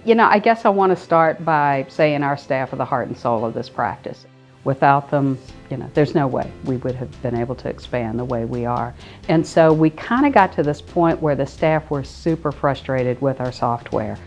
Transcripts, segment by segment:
I guess I want to start by saying our staff are the heart and soul of this practice. Without them, there's no way we would have been able to expand the way we are. And so we kind of got to this point where the staff were super frustrated with our software.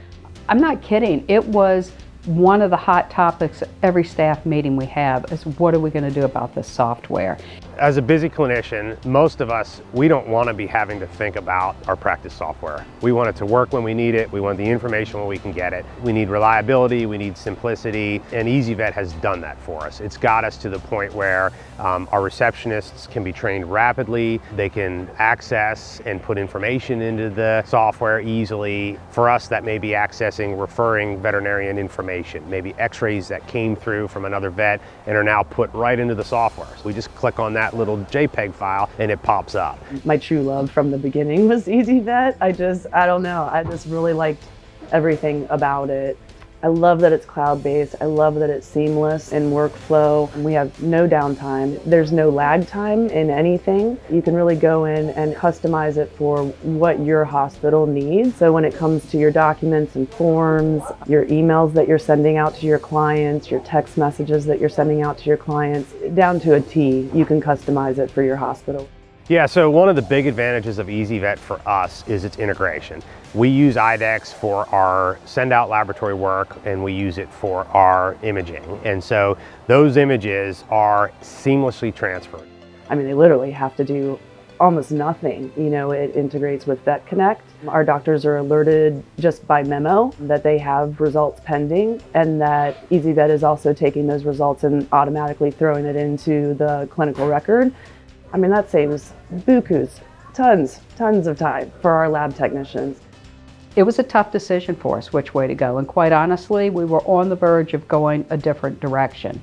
I'm not kidding. It was one of the hot topics every staff meeting we have is, what are we going to do about this software? As a busy clinician, most of us, we don't want to be having to think about our practice software. We want it to work when we need it. We want the information when we can get it. We need reliability, we need simplicity, and ezyVet has done that for us. It's got us to the point where our receptionists can be trained rapidly. They can access and put information into the software easily. For us, that may be accessing referring veterinarian information, maybe x-rays that came through from another vet and are now put right into the software. So we just click on that little JPEG file and it pops up. My true love from the beginning was ezyVet. I don't know, I just really liked everything about it. I love that it's cloud-based. I love that it's seamless in workflow. We have no downtime. There's no lag time in anything. You can really go in and customize it for what your hospital needs. So when it comes to your documents and forms, your emails that you're sending out to your clients, your text messages that you're sending out to your clients, down to a T, you can customize it for your hospital. Yeah, so one of the big advantages of ezyVet for us is its integration. We use IDEXX for our send-out laboratory work, and we use it for our imaging. And so those images are seamlessly transferred. I mean, they literally have to do almost nothing. It integrates with Vet Connect. Our doctors are alerted just by memo that they have results pending, and that ezyVet is also taking those results and automatically throwing it into the clinical record. I mean, that saves bukus, tons of time for our lab technicians. It was a tough decision for us which way to go, and quite honestly, we were on the verge of going a different direction.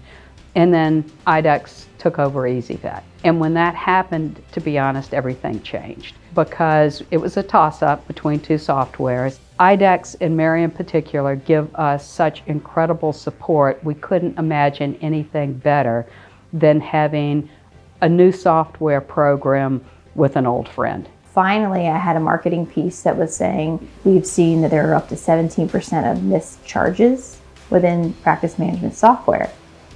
And then IDEXX took over ezyVet. And when that happened, to be honest, everything changed, because it was a toss-up between two softwares. IDEXX and Mary in particular give us such incredible support. We couldn't imagine anything better than having a new software program with an old friend. Finally, I had a marketing piece that was saying, we've seen that there are up to 17% of missed charges within practice management software.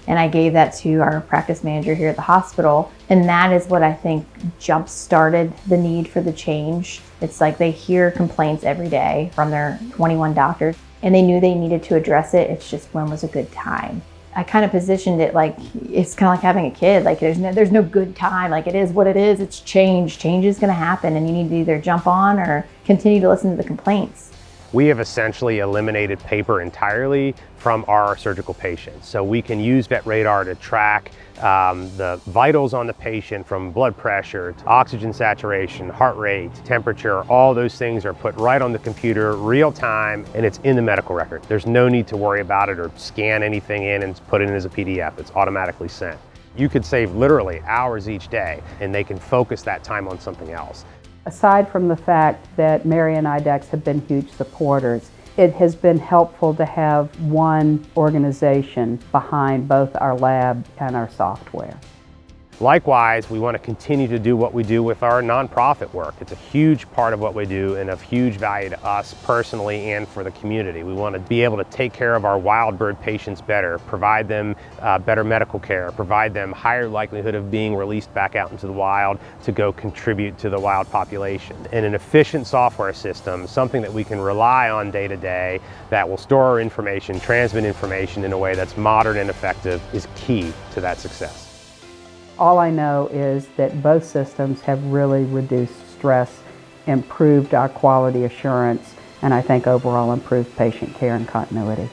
And I gave that to our practice manager here at the hospital. And that is what I think jump-started the need for the change. It's like they hear complaints every day from their 21 doctors, and they knew they needed to address it. It's just when was a good time. I kind of positioned it like, it's kind of like having a kid. Like there's no good time. Like, it is what it is. It's change. Change is going to happen, and you need to either jump on or continue to listen to the complaints. We have essentially eliminated paper entirely from our surgical patients. So we can use VetRadar to track the vitals on the patient, from blood pressure to oxygen saturation, heart rate, temperature. All those things are put right on the computer, real time, and it's in the medical record. There's no need to worry about it or scan anything in and put it in as a PDF. It's automatically sent. You could save literally hours each day, and they can focus that time on something else. Aside from the fact that Mary and IDEXX have been huge supporters, it has been helpful to have one organization behind both our lab and our software. Likewise, we want to continue to do what we do with our nonprofit work. It's a huge part of what we do and of huge value to us personally and for the community. We want to be able to take care of our wild bird patients better, provide them better medical care, provide them higher likelihood of being released back out into the wild to go contribute to the wild population. And an efficient software system, something that we can rely on day to day, that will store our information, transmit information in a way that's modern and effective, is key to that success. All I know is that both systems have really reduced stress, improved our quality assurance, and I think overall improved patient care and continuity.